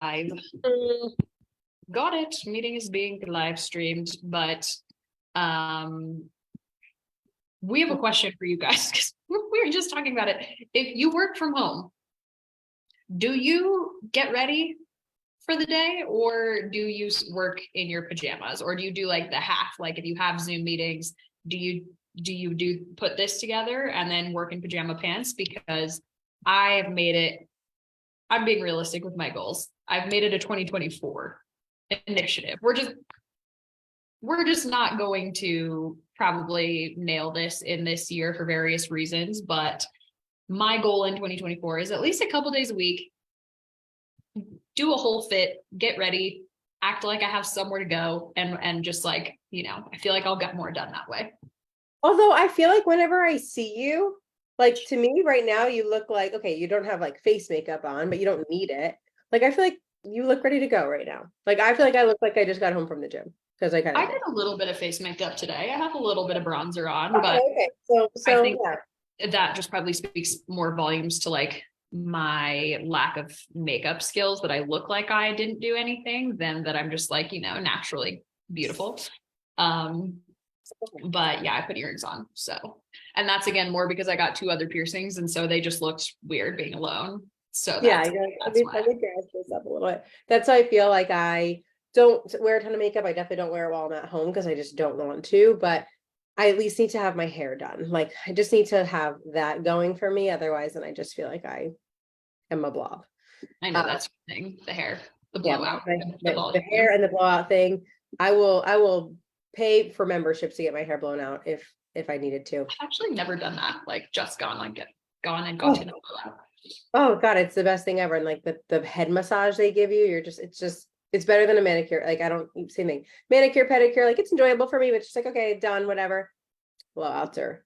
live. Got it. Meeting is being live streamed, but we have a question for you guys because we were just talking about it. If you work from home, do you get ready for the day, or do you work in your pajamas, or do you do like the half? Like if you have Zoom meetings, do you put this together and then work in pajama pants? Because I have made it, I'm being realistic with my goals. I've made it a 2024 initiative. We're just not going to probably nail this in this year for various reasons, but my goal in 2024 is at least a couple days a week, do a whole fit, get ready, act like I have somewhere to go, and just like, you know, I feel like I'll get more done that way. Although I feel like whenever I see you, like to me right now, you look like, okay, you don't have like face makeup on, but you don't need it. Like, I feel like you look ready to go right now. Like, I feel like I look like I just got home from the gym because I did a little bit of face makeup today. I have a little bit of bronzer on, okay, but okay. So I think yeah. that just probably speaks more volumes to like my lack of makeup skills, that I look like I didn't do anything, than that I'm just like, you know, naturally beautiful. But yeah, I put earrings on. So, and that's again more because I got 2 other piercings, and so they just looked weird being alone. So Yeah, that's why. I think your eyes close up a little bit. That's why I feel like I don't wear a ton of makeup. I definitely don't wear it while I'm at home because I just don't want to, but I at least need to have my hair done. Like, I just need to have that going for me. Otherwise, then I just feel like I am a blob. I know that's the thing, the hair, the Yeah, blowout, the hair and the blowout thing. I will pay for memberships to get my hair blown out if I needed to. I've actually never done that. Like just gone and gotten a blowout. Oh God, it's the best thing ever. And like the head massage they give you, it's better than a manicure. Like, I don't, same thing. Manicure, pedicure, like it's enjoyable for me, but it's just like, okay, done, whatever. Blowouts they're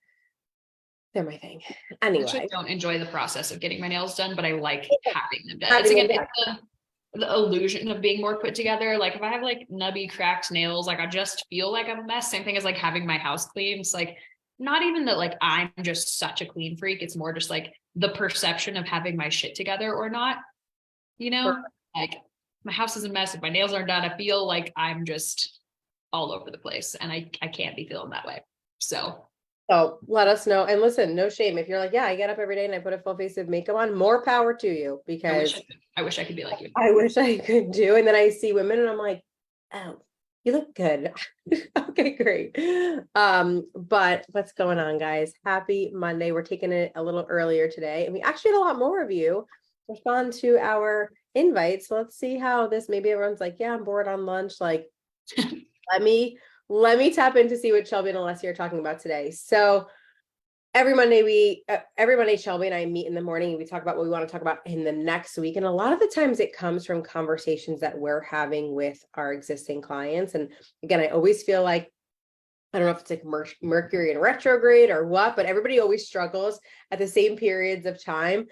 my thing. Anyway. I actually don't enjoy the process of getting my nails done, but I like having them done. Having It's them again, the illusion of being more put together. Like if I have like nubby cracked nails, like I just feel like I'm a mess. Same thing as like having my house clean. It's like, not even that like I'm just such a clean freak. It's more just like the perception of having my shit together or not, you know, like my house is a mess. If my nails aren't done, I feel like I'm just all over the place, and I can't be feeling that way. So let us know. And listen, no shame. If you're like, yeah, I get up every day and I put a full face of makeup on, more power to you, because I wish I could be like you. I wish I could do. And then I see women and I'm like, oh, you look good. Okay, great. But what's going on, guys? Happy Monday. We're taking it a little earlier today, and we actually had a lot more of you respond to our invites. So let's see how this, maybe everyone's like, yeah, I'm bored on lunch. Like, let me tap in to see what Shelby and Alessia are talking about today. So every Monday Shelby and I meet in the morning and we talk about what we want to talk about in the next week. And a lot of the times it comes from conversations that we're having with our existing clients. And again, I always feel like, I don't know if it's like Mercury in retrograde or what, but everybody always struggles at the same periods of time.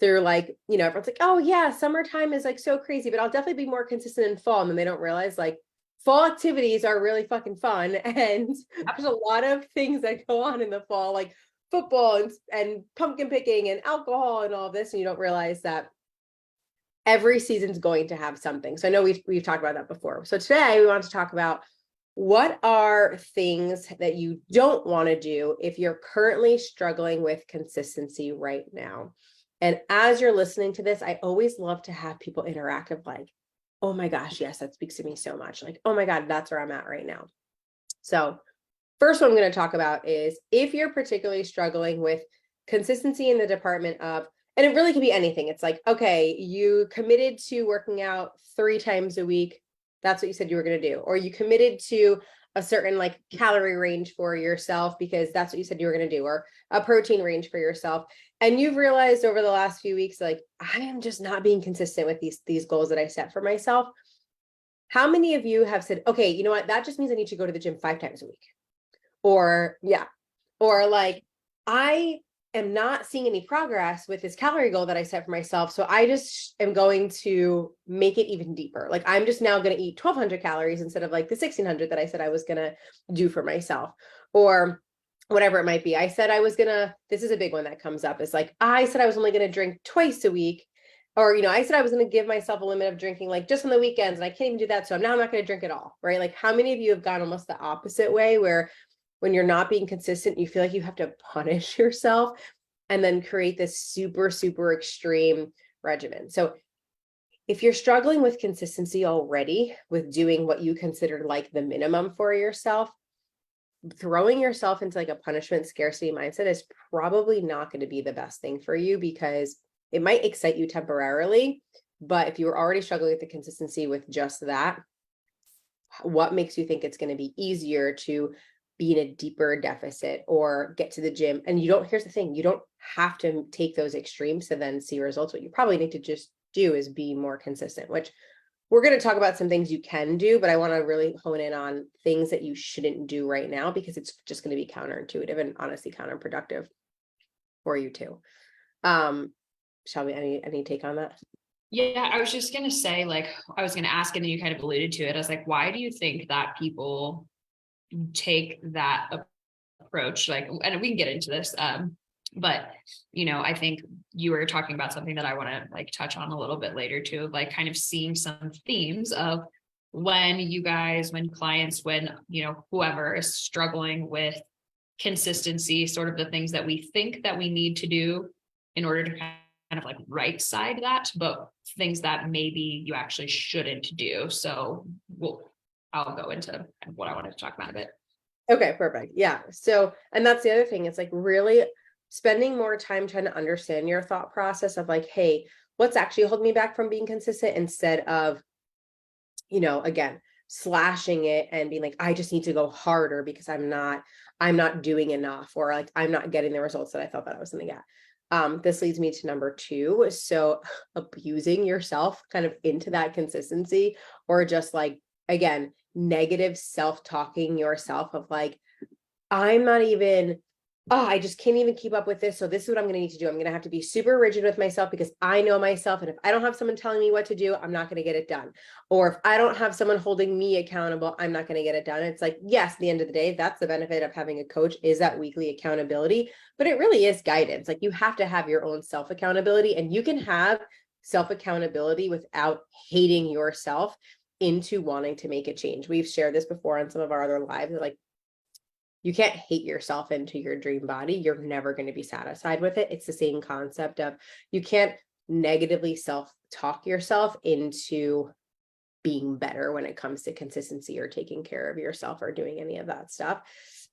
They're like, you know, everyone's like, oh yeah, summertime is like so crazy, but I'll definitely be more consistent in fall. And then they don't realize like fall activities are really fucking fun. And there's a lot of things that go on in the fall, like football and pumpkin picking and alcohol and all this. And you don't realize that every season's going to have something. So I know we've talked about that before. So today we want to talk about what are things that you don't want to do if you're currently struggling with consistency right now. And as you're listening to this, I always love to have people interactive, like, oh my gosh, yes, that speaks to me so much. Like, oh my God, that's where I'm at right now. So first one I'm going to talk about is if you're particularly struggling with consistency in the department of, and it really can be anything. It's like, okay, you committed to working out 3 times a week. That's what you said you were going to do. Or you committed to a certain like calorie range for yourself because that's what you said you were going to do, or a protein range for yourself. And you've realized over the last few weeks, like, I am just not being consistent with these goals that I set for myself. How many of you have said, okay, you know what? That just means I need to go to the gym 5 times a week. Or yeah. Or like, I am not seeing any progress with this calorie goal that I set for myself. So I just am going to make it even deeper. Like, I'm just now going to eat 1,200 calories instead of like the 1,600 that I said I was going to do for myself, or whatever it might be. I said I was going to, this is a big one that comes up. It's like, I said I was only going to drink twice a week. or, I said I was going to give myself a limit of drinking, like just on the weekends, and I can't even do that. So now I'm not going to drink at all, right? Like how many of you have gone almost the opposite way, where when you're not being consistent, you feel like you have to punish yourself and then create this super, super extreme regimen. So if you're struggling with consistency already, with doing what you consider like the minimum for yourself, throwing yourself into like a punishment scarcity mindset is probably not going to be the best thing for you, because it might excite you temporarily. But if you were already struggling with the consistency with just that, what makes you think it's going to be easier to be in a deeper deficit or get to the gym? And here's the thing, you don't have to take those extremes to then see results. What you probably need to just do is be more consistent, which we're going to talk about some things you can do, but I want to really hone in on things that you shouldn't do right now, because it's just going to be counterintuitive and honestly counterproductive for you too. Shelby, any take on that? Yeah, I was just gonna say, like, I was gonna ask, and then you kind of alluded to it. I was like, why do you think that people take that approach? Like, and we can get into this. But I think you were talking about something that I want to like touch on a little bit later too, like kind of seeing some themes of when clients, whoever is struggling with consistency, sort of the things that we think that we need to do in order to kind of like right side that, but things that maybe you actually shouldn't do. So I'll go into what I wanted to talk about a bit. Okay, perfect. Yeah. So, and that's the other thing. It's like really spending more time trying to understand your thought process of like, hey, what's actually holding me back from being consistent, instead of, again, slashing it and being like, I just need to go harder because I'm not doing enough, or like, I'm not getting the results that I thought that I was going to get. This leads me to number 2. So abusing yourself kind of into that consistency, or just like, again, negative self-talking yourself of like, I'm not even, I just can't even keep up with this. So this is what I'm going to need to do. I'm going to have to be super rigid with myself because I know myself. And if I don't have someone telling me what to do, I'm not going to get it done. Or if I don't have someone holding me accountable, I'm not going to get it done. It's like, yes, at the end of the day, that's the benefit of having a coach, is that weekly accountability, but it really is guidance. Like you have to have your own self accountability, and you can have self accountability without hating yourself into wanting to make a change. We've shared this before on some of our other lives. Like, you can't hate yourself into your dream body. You're never going to be satisfied with it. It's the same concept of, you can't negatively self-talk yourself into being better when it comes to consistency or taking care of yourself or doing any of that stuff.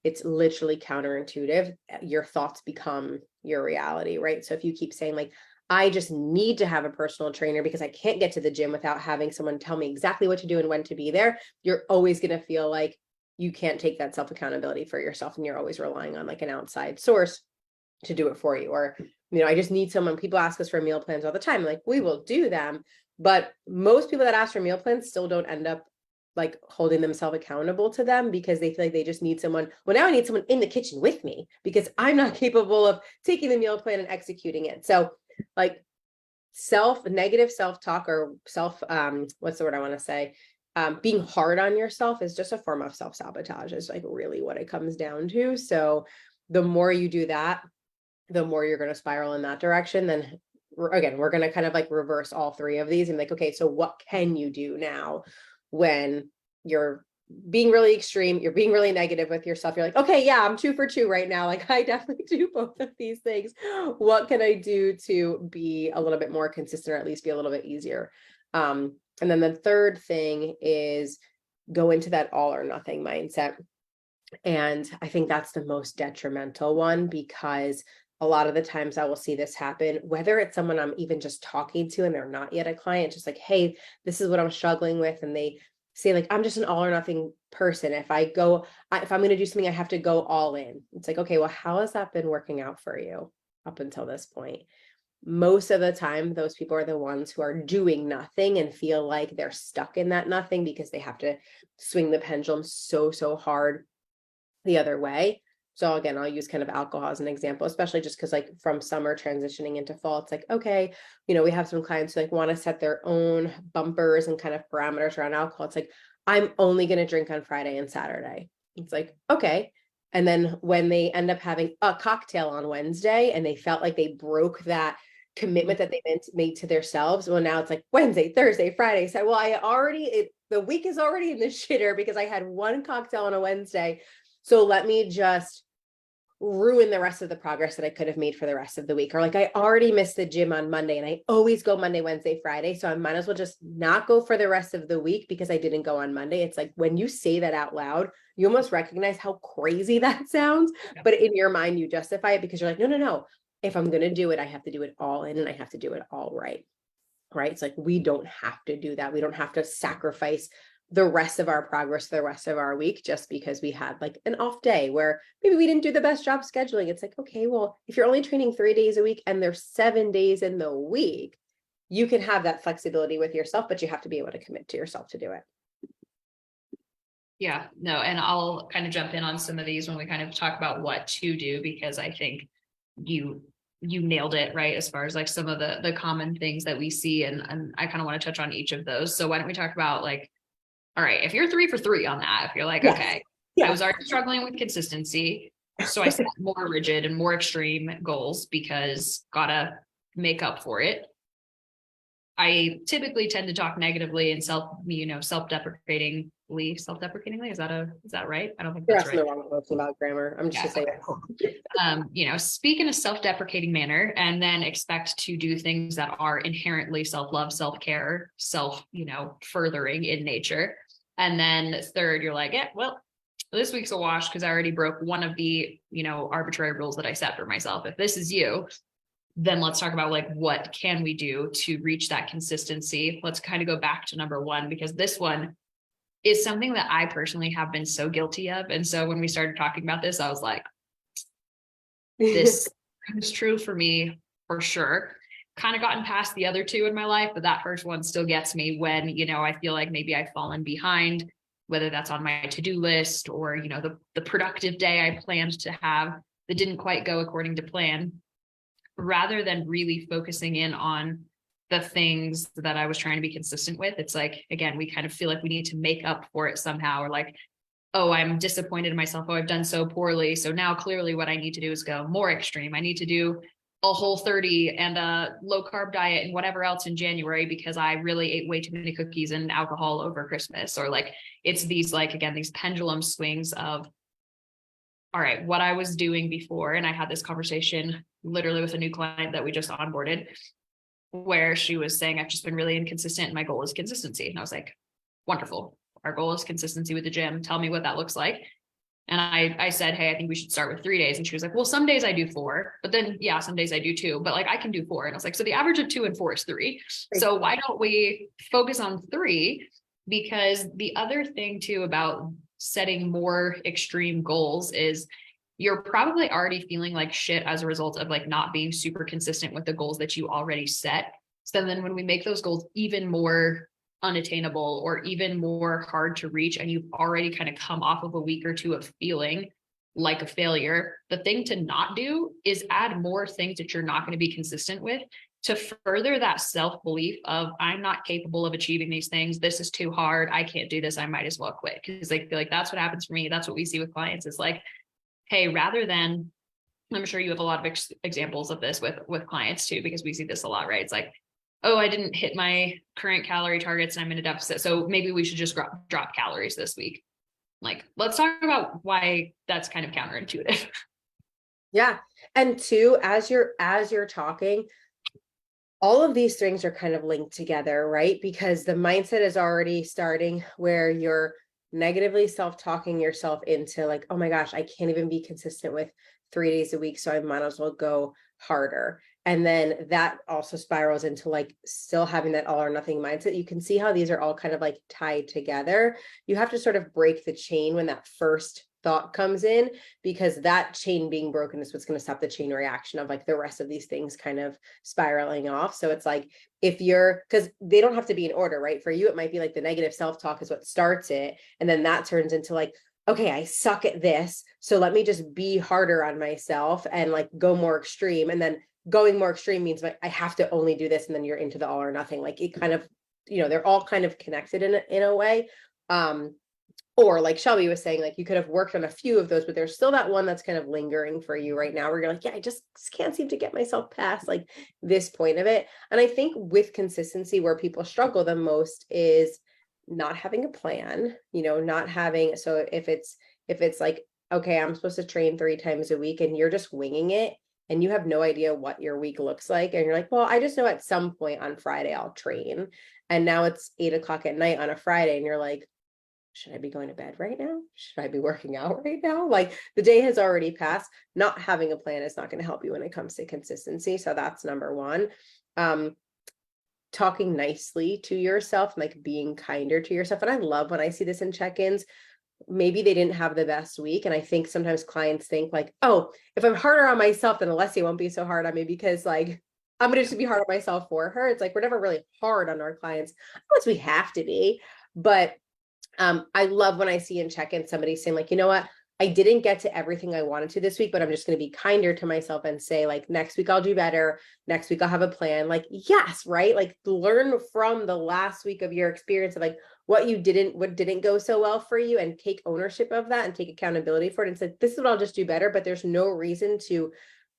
It's literally counterintuitive. Your thoughts become your reality, right? So if you keep saying like, I just need to have a personal trainer because I can't get to the gym without having someone tell me exactly what to do and when to be there, you're always going to feel like you can't take that self accountability for yourself, and you're always relying on like an outside source to do it for you. Or, I just need someone. People ask us for meal plans all the time. Like, we will do them, but most people that ask for meal plans still don't end up like holding themselves accountable to them, because they feel like they just need someone. Well, now I need someone in the kitchen with me because I'm not capable of taking the meal plan and executing it. So like negative self-talk, or what's the word I want to say? Being hard on yourself is just a form of self-sabotage, is like really what it comes down to. So the more you do that, the more you're going to spiral in that direction. Then again, we're going to kind of like reverse all 3 of these and like, okay, so what can you do now when you're being really extreme, you're being really negative with yourself? You're like, okay, yeah, I'm 2 for 2 right now. Like, I definitely do both of these things. What can I do to be a little bit more consistent, or at least be a little bit easier? And then the third thing is go into that all or nothing mindset. And I think that's the most detrimental one, because a lot of the times I will see this happen, whether it's someone I'm even just talking to and they're not yet a client, just like, hey, this is what I'm struggling with. And they say like, I'm just an all or nothing person. If I'm going to do something, I have to go all in. It's like, okay, well, how has that been working out for you up until this point? Most of the time, those people are the ones who are doing nothing and feel like they're stuck in that nothing because they have to swing the pendulum so hard the other way. So again, I'll use kind of alcohol as an example, especially just because like from summer transitioning into fall, it's like, okay, we have some clients who like want to set their own bumpers and kind of parameters around alcohol. It's like, I'm only going to drink on Friday and Saturday. It's like, okay. And then when they end up having a cocktail on Wednesday and they felt like they broke that commitment that they made to themselves. Well, now it's like Wednesday, Thursday, Friday. So, well, the week is already in the shitter because I had one cocktail on a Wednesday. So let me just ruin the rest of the progress that I could have made for the rest of the week. Or like, I already missed the gym on Monday and I always go Monday, Wednesday, Friday. So I might as well just not go for the rest of the week because I didn't go on Monday. It's like when you say that out loud, you almost recognize how crazy that sounds, but in your mind, you justify it because you're like, no. If I'm going to do it, I have to do it all in and I have to do it all right. Right. It's like, we don't have to do that. We don't have to sacrifice the rest of our progress, the rest of our week, just because we had like an off day where maybe we didn't do the best job scheduling. It's like, okay, well, if you're only training 3 days a week and there's 7 days in the week, you can have that flexibility with yourself, but you have to be able to commit to yourself to do it. Yeah, no, and I'll kind of jump in on some of these when we kind of talk about what to do, because I think you nailed it, right? As far as like some of the common things that we see, and I kind of want to touch on each of those. So why don't we talk about like, all right, if you're 3 for 3 on that, if you're like, Yes. okay, Yeah. I was already struggling with consistency, so I set more rigid and more extreme goals because gotta make up for it. I typically tend to talk negatively and self-deprecatingly. Is that right? I don't think You're that's asking right. the wrong folks about grammar. I'm just Yeah, gonna say okay, speak in a self-deprecating manner and then expect to do things that are inherently self-love, self-care, furthering in nature. And then third, you're like, yeah, well, this week's a wash because I already broke one of the, arbitrary rules that I set for myself. If this is you, then let's talk about like, what can we do to reach that consistency? Let's kind of go back to number one, because this one is something that I personally have been so guilty of. And so when we started talking about this, I was like, this is true for me for sure. Kind of gotten past the other two in my life, but that first one still gets me when, I feel like maybe I've fallen behind, whether that's on my to-do list or, the productive day I planned to have that didn't quite go according to plan, rather than really focusing in on the things that I was trying to be consistent with. It's like, again, we kind of feel like we need to make up for it somehow, or like, oh, I'm disappointed in myself. Oh, I've done so poorly. So now clearly what I need to do is go more extreme. I need to do a Whole30 and a low carb diet and whatever else in January because I really ate way too many cookies and alcohol over Christmas. Or like, it's these like, again, these pendulum swings of, all right, what I was doing before. And I had this conversation literally with a new client that we just onboarded, where she was saying, I've just been really inconsistent. And my goal is consistency. And I was like, wonderful. Our goal is consistency with the gym. Tell me what that looks like. And I said, hey, I think we should start with 3 days. And she was like, well, some days I do 4, but then yeah, some days I do 2, but like I can do 4. And I was like, so the average of 2 and 4 is 3. So why don't we focus on 3? Because the other thing too about setting more extreme goals is you're probably already feeling like shit as a result of like not being super consistent with the goals that you already set. So then when we make those goals even more unattainable or even more hard to reach, and you've already kind of come off of a week or two of feeling like a failure, the thing to not do is add more things that you're not going to be consistent with to further that self-belief of I'm not capable of achieving these things. This is too hard. I can't do this. I might as well quit. Because I feel like that's what happens for me. That's what we see with clients is like, hey, rather than, I'm sure you have a lot of examples of this with clients too, because we see this a lot, right? It's like, oh, I didn't hit my current calorie targets and I'm in a deficit. So maybe we should just drop calories this week. Like, let's talk about why that's kind of counterintuitive. Yeah. And two, as you're talking, all of these things are kind of linked together, right? Because the mindset is already starting where you're negatively self-talking yourself into like, oh my gosh, I can't even be consistent with 3 days a week. So I might as well go harder. And then that also spirals into like still having that all or nothing mindset. You can see how these are all kind of like tied together. You have to sort of break the chain when that first thought comes in, because that chain being broken is what's going to stop the chain reaction of like the rest of these things kind of spiraling off. So it's like, if you're, because they don't have to be in order, right? For you, it might be like the negative self-talk is what starts it. And then that turns into like, okay, I suck at this. So let me just be harder on myself and like go more extreme. And then going more extreme means like, I have to only do this. And then you're into the all or nothing. Like it kind of, they're all kind of connected in a way. Or like Shelby was saying, like you could have worked on a few of those, but there's still that one that's kind of lingering for you right now where you're like, yeah, I just can't seem to get myself past like this point of it. And I think with consistency, where people struggle the most is not having a plan, not having, so if it's like, okay, I'm supposed to train 3 times a week and you're just winging it and you have no idea what your week looks like. And you're like, well, I just know at some point on Friday I'll train. And now it's 8 o'clock at night on a Friday. And you're like, should I be going to bed right now? Should I be working out right now? Like the day has already passed. Not having a plan is not going to help you when it comes to consistency. So that's number one. Talking nicely to yourself, like being kinder to yourself. And I love when I see this in check-ins. Maybe they didn't have the best week. And I think sometimes clients think like, oh, if I'm harder on myself, then Alessia won't be so hard on me because like, I'm going to just be hard on myself for her. It's like, we're never really hard on our clients unless we have to be. But I love when I see in check-in somebody saying like, you know what, I didn't get to everything I wanted to this week, but I'm just going to be kinder to myself and say like, next week I'll do better. Next week I'll have a plan. Like, yes, right? Like learn from the last week of your experience of like what didn't go so well for you and take ownership of that and take accountability for it and say, this is what I'll just do better. But there's no reason to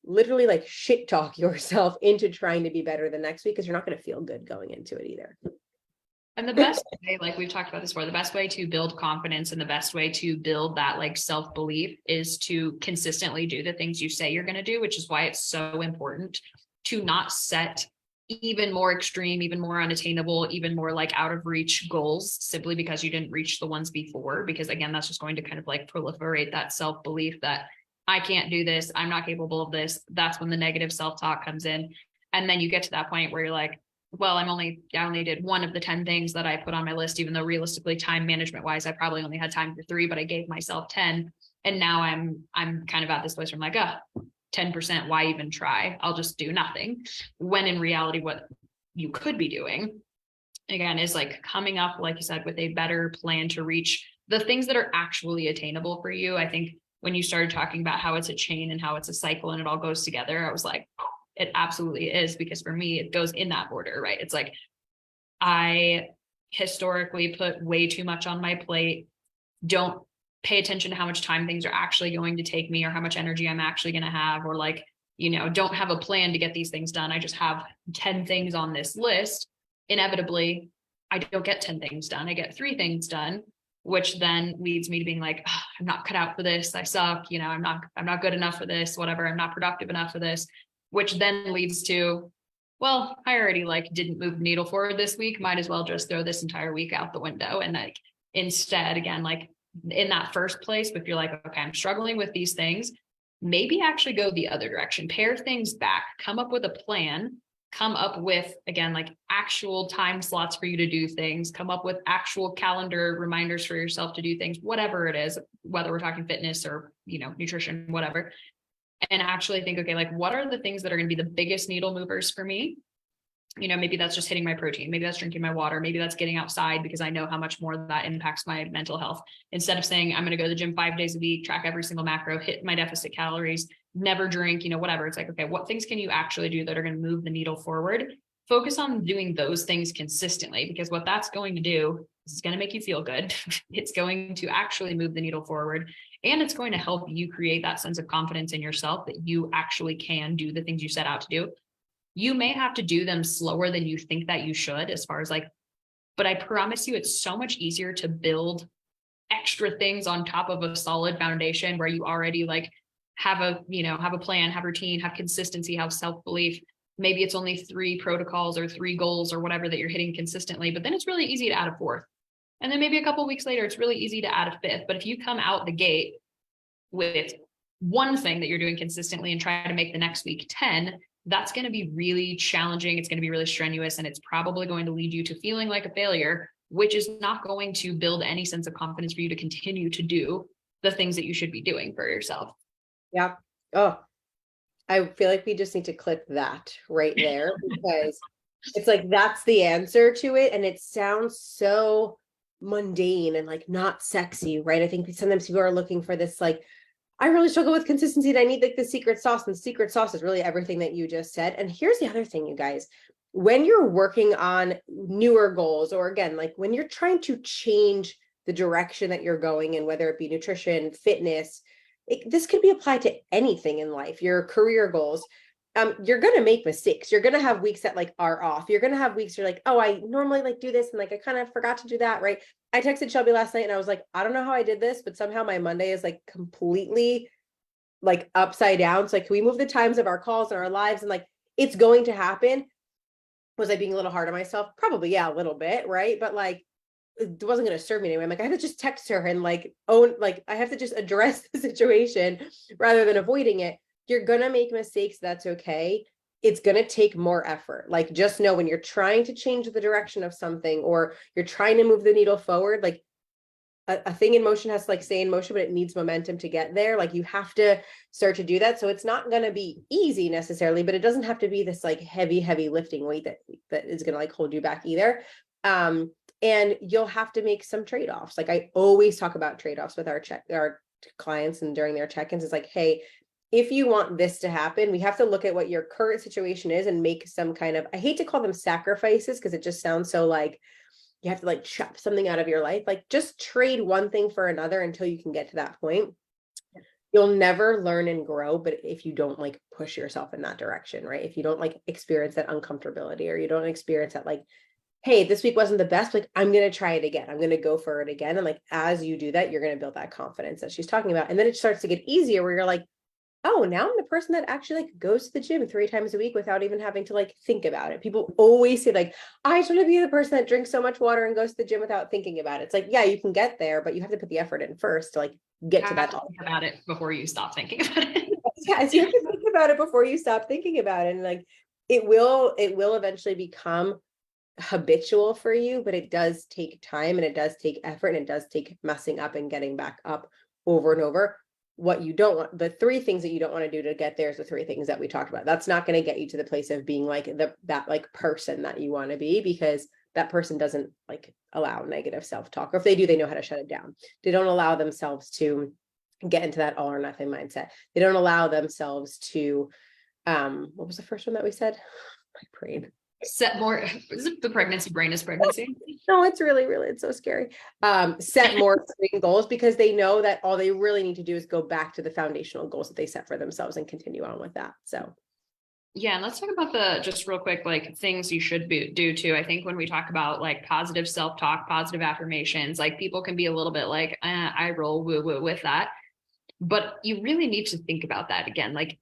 literally like shit talk yourself into trying to be better the next week because you're not going to feel good going into it either. And the best way, like we've talked about this before, the best way to build confidence and the best way to build that like self-belief is to consistently do the things you say you're going to do, which is why it's so important to not set even more extreme, even more unattainable, even more like out of reach goals simply because you didn't reach the ones before. Because again, that's just going to kind of like proliferate that self-belief that I can't do this, I'm not capable of this. That's when the negative self-talk comes in. And then you get to that point where you're like, well, I only did one of the 10 things that I put on my list, even though realistically time management wise, I probably only had time for 3, but I gave myself 10. And now I'm kind of at this place where I'm like, 10%, why even try? I'll just do nothing. When in reality, what you could be doing again is like coming up, like you said, with a better plan to reach the things that are actually attainable for you. I think when you started talking about how it's a chain and how it's a cycle and it all goes together, I was like, it absolutely is, because for me, it goes in that order, right? It's like, I historically put way too much on my plate, don't pay attention to how much time things are actually going to take me or how much energy I'm actually going to have, or like, don't have a plan to get these things done. I just have 10 things on this list. Inevitably, I don't get 10 things done. I get 3 things done, which then leads me to being like, I'm not cut out for this. I suck. I'm not good enough for this, whatever. I'm not productive enough for this. Which then leads to, well, I already like didn't move the needle forward this week. Might as well just throw this entire week out the window. And like, instead, again, like in that first place, if you're like, okay, I'm struggling with these things, maybe actually go the other direction, pare things back, come up with a plan, come up with, again, like actual time slots for you to do things, come up with actual calendar reminders for yourself to do things, whatever it is, whether we're talking fitness or, nutrition, whatever. And actually think, okay, like what are the things that are going to be the biggest needle movers for me? Maybe that's just hitting my protein. Maybe that's drinking my water. Maybe that's getting outside because I know how much more that impacts my mental health. Instead of saying, I'm going to go to the gym 5 days a week, track every single macro, hit my deficit calories, never drink, whatever. It's like, okay, what things can you actually do that are going to move the needle forward? Focus on doing those things consistently, because what that's going to do is it's going to make you feel good. It's going to actually move the needle forward. And it's going to help you create that sense of confidence in yourself that you actually can do the things you set out to do. You may have to do them slower than you think that you should, as far as like, but I promise you, it's so much easier to build extra things on top of a solid foundation where you already like have a plan, have routine, have consistency, have self-belief. Maybe it's only 3 protocols or 3 goals or whatever that you're hitting consistently, but then it's really easy to add a 4th. And then maybe a couple of weeks later, it's really easy to add a 5th. But if you come out the gate with one thing that you're doing consistently and try to make the next week 10, that's going to be really challenging. It's going to be really strenuous, and it's probably going to lead you to feeling like a failure, which is not going to build any sense of confidence for you to continue to do the things that you should be doing for yourself. Yeah. Oh, I feel like we just need to clip that right there because it's like, that's the answer to it. And it sounds so mundane and like not sexy, right? I think sometimes people are looking for this, like, I really struggle with consistency and I need like the secret sauce, and the secret sauce is really everything that you just said. And here's the other thing, you guys, when you're working on newer goals, or again, like when you're trying to change the direction that you're going in, whether it be nutrition, fitness, this could be applied to anything in life, your career goals. You're going to make mistakes. You're going to have weeks that like are off. You're going to have weeks you're like, oh, I normally like do this. And like, I kind of forgot to do that. Right. I texted Shelby last night and I was like, I don't know how I did this, but somehow my Monday is like completely like upside down. So like, can we move the times of our calls and our lives? And like, it's going to happen. Was I being a little hard on myself? Probably, yeah, a little bit. Right. But like, it wasn't going to serve me anyway. I'm like, I have to just text her and like, like, I have to just address the situation rather than avoiding it. You're going to make mistakes. That's okay. It's going to take more effort. Like, just know when you're trying to change the direction of something or you're trying to move the needle forward, like a thing in motion has to like stay in motion, but it needs momentum to get there. Like, you have to start to do that. So it's not going to be easy necessarily, but it doesn't have to be this like heavy lifting weight that is going to like hold you back either. And you'll have to make some trade-offs. Like, I always talk about trade-offs with our clients and during their check-ins. It's like, hey, if you want this to happen, we have to look at what your current situation is and make some kind of, I hate to call them sacrifices because it just sounds so like you have to like chop something out of your life. Like, just trade one thing for another until you can get to that point. You'll never learn and grow, but if you don't like push yourself in that direction, right? If you don't like experience that uncomfortability, or you don't experience that like, hey, this week wasn't the best, like, I'm going to try it again. I'm going to go for it again. And like, as you do that, you're going to build that confidence that she's talking about. And then it starts to get easier where you're like, oh, now I'm the person that actually like goes to the gym 3 times a week without even having to like think about it. People always say like, I just want to be the person that drinks so much water and goes to the gym without thinking about it. It's like, yeah, you can get there, but you have to put the effort in first to like get to that. Think about it before you stop thinking about it. Yes, you have to think about it before you stop thinking about it. And like, it will eventually become habitual for you, but it does take time and it does take effort and it does take messing up and getting back up over and over. What you don't want, the 3 things that you don't want to do to get there is the 3 things that we talked about. That's not going to get you to the place of being like that like person that you want to be, because that person doesn't like allow negative self-talk, or if they do, they know how to shut it down. They don't allow themselves to get into that all or nothing mindset. They don't allow themselves to what was the first one that we said? My brain. Set more, is it the pregnancy brain is pregnancy? No, it's really, it's so scary. Set more goals, because they know that all they really need to do is go back to the foundational goals that they set for themselves and continue on with that. So yeah, and let's talk about just real quick, like things you should do too. I think when we talk about like positive self-talk, positive affirmations, like people can be a little bit like, I roll woo with that. But you really need to think about that again. Like,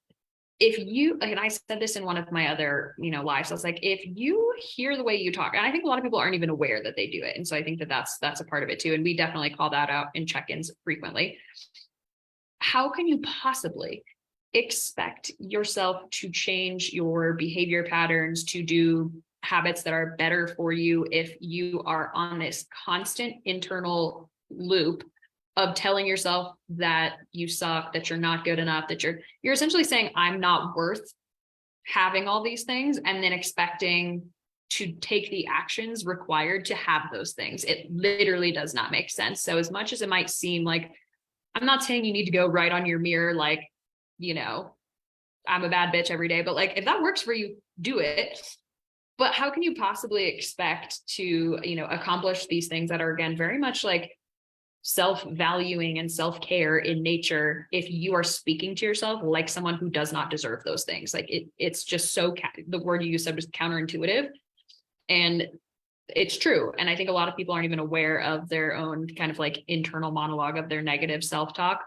if you, and I said this in one of my other, lives, I was like, if you hear the way you talk, and I think a lot of people aren't even aware that they do it. And so I think that that's a part of it too. And we definitely call that out in check-ins frequently. How can you possibly expect yourself to change your behavior patterns, to do habits that are better for you, if you are on this constant internal loop of telling yourself that you suck, that you're not good enough, that you're essentially saying, I'm not worth having all these things, and then expecting to take the actions required to have those things. It literally does not make sense. So as much as it might seem like, I'm not saying you need to go write on your mirror, like, I'm a bad bitch every day, but like, if that works for you, do it. But how can you possibly expect to, accomplish these things that are, again, very much like self-valuing and self-care in nature, if you are speaking to yourself like someone who does not deserve those things? Like, it's just so, the word you said was counterintuitive, and it's true. And I think a lot of people aren't even aware of their own kind of like internal monologue of their negative self-talk.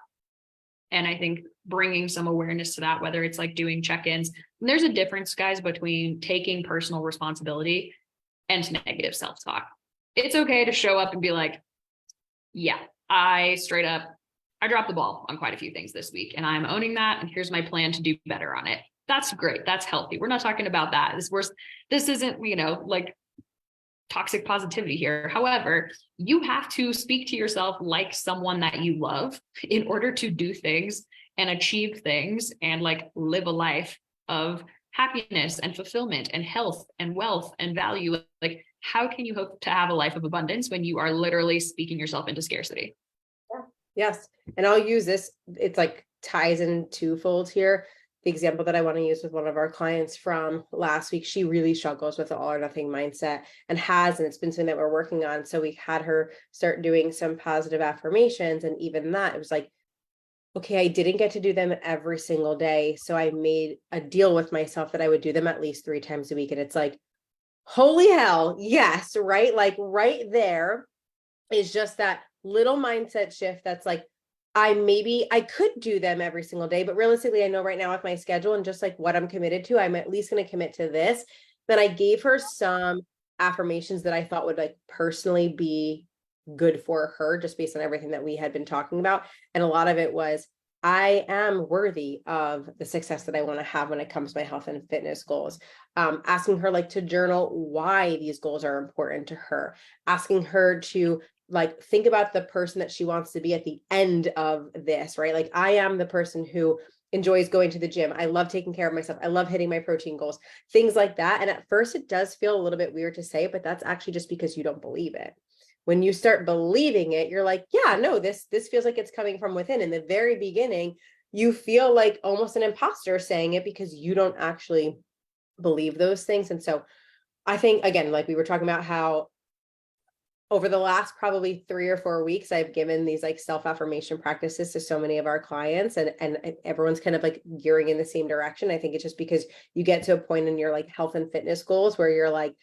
And I think bringing some awareness to that, whether it's like doing check-ins, and there's a difference, guys, between taking personal responsibility and negative self-talk. It's okay to show up and be like, yeah, I dropped the ball on quite a few things this week, and I'm owning that. And here's my plan to do better on it. That's great. That's healthy. We're not talking about that. This isn't, like toxic positivity here. However, you have to speak to yourself like someone that you love in order to do things and achieve things and like live a life of happiness and fulfillment and health and wealth and value. Like, how can you hope to have a life of abundance when you are literally speaking yourself into scarcity? Yeah. Yes. And I'll use this. It's like ties in twofold here. the example that I want to use with one of our clients from last week, she really struggles with the all or nothing mindset and it's been something that we're working on. So we had her start doing some positive affirmations. And even that, it was like, okay, I didn't get to do them every single day. So I made a deal with myself that I would do them at least 3 times a week. And it's like, holy hell, yes, right? Like right there is just that little mindset shift that's like, I could do them every single day, but realistically, I know right now with my schedule and just like what I'm committed to, I'm at least going to commit to this. Then I gave her some affirmations that I thought would like personally be good for her, just based on everything that we had been talking about. And a lot of it was, I am worthy of the success that I want to have when it comes to my health and fitness goals. Asking her like to journal why these goals are important to her, asking her to like think about the person that she wants to be at the end of this, right? Like I am the person who enjoys going to the gym. I love taking care of myself. I love hitting my protein goals, things like that. And at first it does feel a little bit weird to say, but that's actually just because you don't believe it. When you start believing it, you're like, yeah, no, this feels like it's coming from within. In the very beginning, you feel like almost an imposter saying it because you don't actually believe those things. And so I think, again, like we were talking about how over the last probably 3 or 4 weeks, I've given these like self-affirmation practices to so many of our clients, and everyone's kind of like gearing in the same direction. I think it's just because you get to a point in your like health and fitness goals where you're like,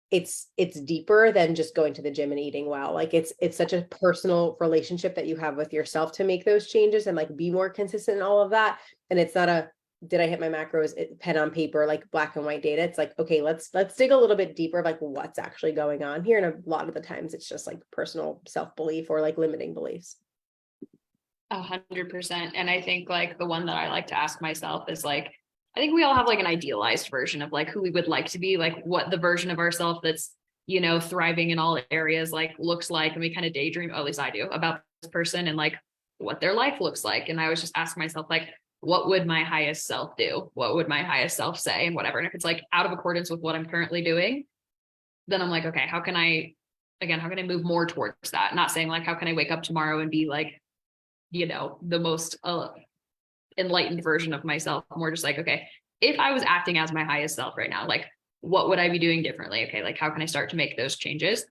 it's deeper than just going to the gym and eating well. Like it's such a personal relationship that you have with yourself to make those changes and like be more consistent in all of that. And it's not a, did I hit my macros, pen on paper, like black and white data. It's like, okay, let's dig a little bit deeper of like what's actually going on here. And a lot of the times it's just like personal self-belief or like limiting beliefs. 100%. And I think like the one that I like to ask myself is like, I think we all have like an idealized version of like who we would like to be, like what the version of ourselves that's, you know, thriving in all areas like looks like. And we kind of daydream, at least I do, about this person and like what their life looks like. And I was just asking myself, like, what would my highest self do? What would my highest self say and whatever? And if it's like out of accordance with what I'm currently doing, then I'm like, okay, how can I move more towards that? Not saying like, how can I wake up tomorrow and be like, you know, the most enlightened version of myself, more just like, okay, if I was acting as my highest self right now, like what would I be doing differently? Okay, like how can I start to make those changes?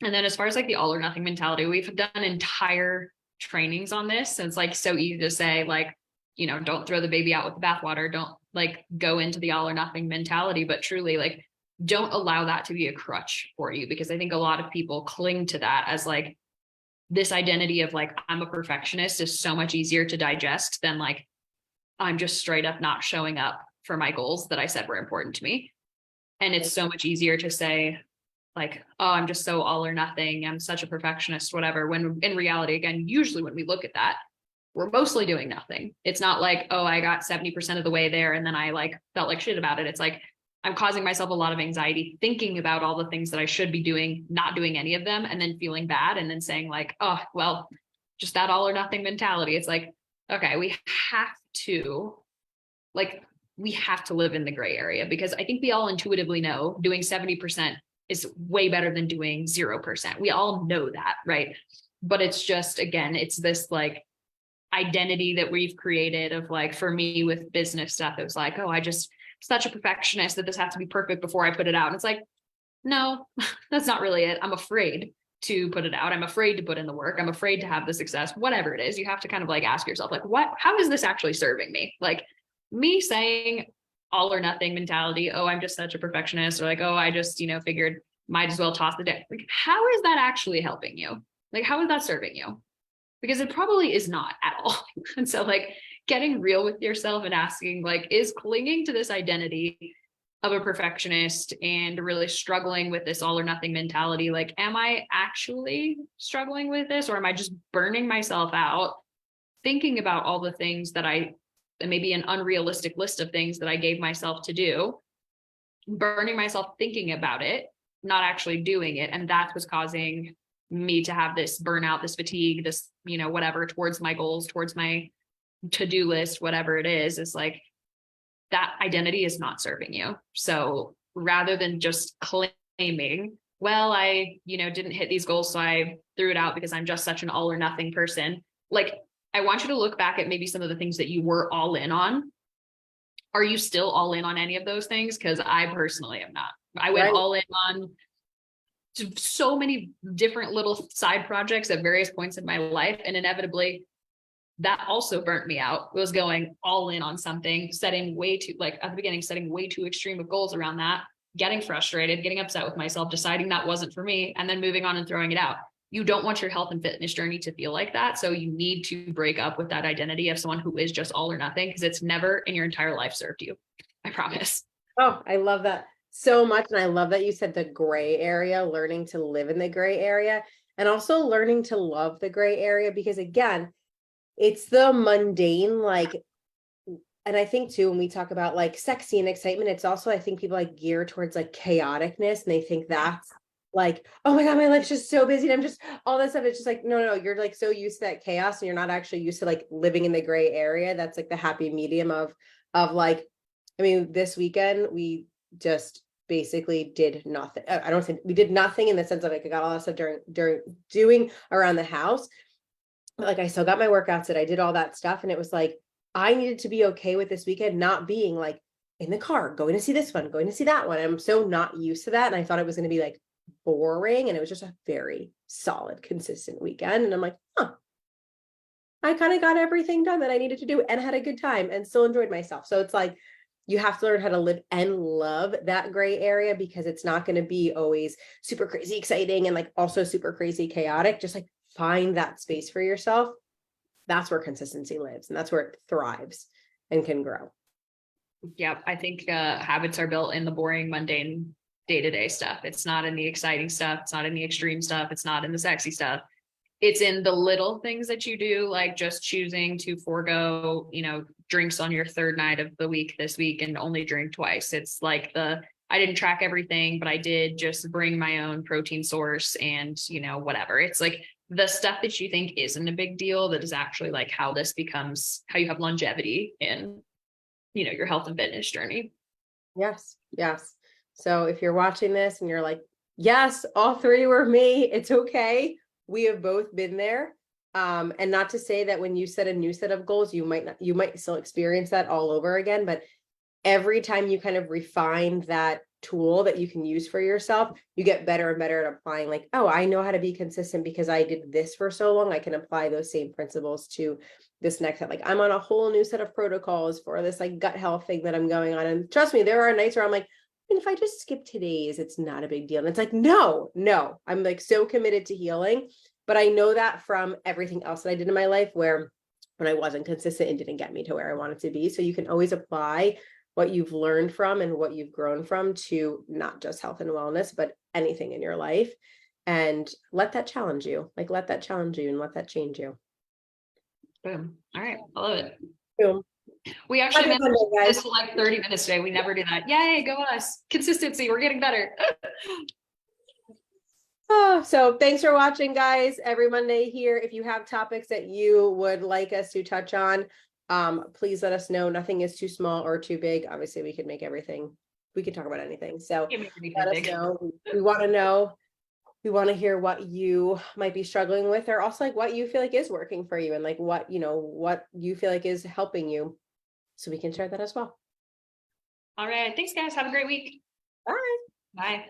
And then as far as like the all or nothing mentality, we've done entire trainings on this. And it's like so easy to say, like, you know, don't throw the baby out with the bathwater, don't like go into the all or nothing mentality, but truly like don't allow that to be a crutch for you, because I think a lot of people cling to that as like this identity of like, I'm a perfectionist is so much easier to digest than like, I'm just straight up not showing up for my goals that I said were important to me. And it's so much easier to say like, oh, I'm just so all or nothing, I'm such a perfectionist, whatever. When in reality, again, usually when we look at that, we're mostly doing nothing. It's not like, oh, I got 70% of the way there and then I like felt like shit about it. It's like, I'm causing myself a lot of anxiety thinking about all the things that I should be doing, not doing any of them, and then feeling bad and then saying like, oh, well, just that all or nothing mentality. It's like, okay, we have to live in the gray area, because I think we all intuitively know doing 70% is way better than doing 0%. We all know that, right? But it's just, again, it's this like identity that we've created of like, for me with business stuff, it was like, oh, I just such a perfectionist that this has to be perfect before I put it out. And it's like, no, that's not really it. I'm afraid to put it out. I'm afraid to put in the work. I'm afraid to have the success, whatever it is. You have to kind of like ask yourself, like, how is this actually serving me? Like me saying all or nothing mentality, oh, I'm just such a perfectionist, or like, oh, I just, you know, figured might as well toss the day. Like, how is that actually helping you? Like, how is that serving you? Because it probably is not at all. And so like getting real with yourself and asking like, is clinging to this identity of a perfectionist and really struggling with this all or nothing mentality, like, am I actually struggling with this, or am I just burning myself out thinking about all the things that maybe an unrealistic list of things that I gave myself to do, burning myself thinking about it, not actually doing it. And that's what's causing me to have this burnout, this fatigue, this, you know, whatever, towards my goals, towards my to-do list, whatever it is like that identity is not serving you. So rather than just claiming, well, I, you know, didn't hit these goals, so I threw it out because I'm just such an all or nothing person. Like I want you to look back at maybe some of the things that you were all in on. Are you still all in on any of those things? Because I personally am not. I went all in on so many different little side projects at various points in my life. And inevitably, that also burnt me out. It was going all in on something, setting way too, like at the beginning, setting way too extreme of goals around that, getting frustrated, getting upset with myself, deciding that wasn't for me, and then moving on and throwing it out. You don't want your health and fitness journey to feel like that. So you need to break up with that identity of someone who is just all or nothing, because it's never in your entire life served you. I promise. Oh, I love that so much. And I love that you said the gray area, learning to live in the gray area, and also learning to love the gray area, because again, it's the mundane, like, and I think too, when we talk about like sexy and excitement, it's also, I think people like gear towards like chaoticness, and they think that's like, oh my God, my life's just so busy. And I'm just all this stuff. It's just like, no, you're like so used to that chaos, and you're not actually used to like living in the gray area. That's like the happy medium of like, I mean, this weekend we just basically did nothing. I don't think we did nothing in the sense of like I got all that stuff during doing around the house. But like I still got my workouts and I did all that stuff. And it was like, I needed to be okay with this weekend not being like in the car, going to see this one, going to see that one. I'm so not used to that. And I thought it was going to be like boring. And it was just a very solid, consistent weekend. And I'm like, I kind of got everything done that I needed to do and had a good time and still enjoyed myself. So it's like, you have to learn how to live and love that gray area, because it's not going to be always super crazy exciting and like also super crazy chaotic. Just like find that space for yourself. That's where consistency lives, and that's where it thrives and can grow. Yeah, I think habits are built in the boring, mundane, day-to-day stuff. It's not in the exciting stuff. It's not in the extreme stuff. It's not in the sexy stuff. It's in the little things that you do, like just choosing to forego, drinks on your third night of the week this week and only drink twice. It's like I didn't track everything, but I did just bring my own protein source and, whatever. It's like the stuff that you think isn't a big deal that is actually like how you have longevity in, your health and fitness journey. Yes. So if you're watching this and you're like, yes, all three were me, it's okay. We have both been there. And not to say that when you set a new set of goals, you might still experience that all over again, but every time you kind of refine that tool that you can use for yourself, you get better and better at applying like, oh, I know how to be consistent because I did this for so long. I can apply those same principles to this next set. Like I'm on a whole new set of protocols for this like gut health thing that I'm going on. And trust me, there are nights where I'm like, if I just skip today's, it's not a big deal. And it's like, no, I'm like so committed to healing. But I know that from everything else that I did in my life where when I wasn't consistent, it didn't get me to where I wanted to be. So you can always apply what you've learned from and what you've grown from to not just health and wellness, but anything in your life. And let that challenge you. Like let that challenge you and let that change you. Boom. All right. I love it. Boom. We actually managed this for like 30 minutes today. We never do that. Yay, go us. Consistency. We're getting better. So thanks for watching, guys. Every Monday here. If you have topics that you would like us to touch on, please let us know. Nothing is too small or too big. Obviously, we can make everything. We can talk about anything. So let us know. We want to know. We want to hear what you might be struggling with, or also like what you feel like is working for you and like what you feel like is helping you. So we can share that as well. All right. Thanks, guys. Have a great week. Bye. Bye.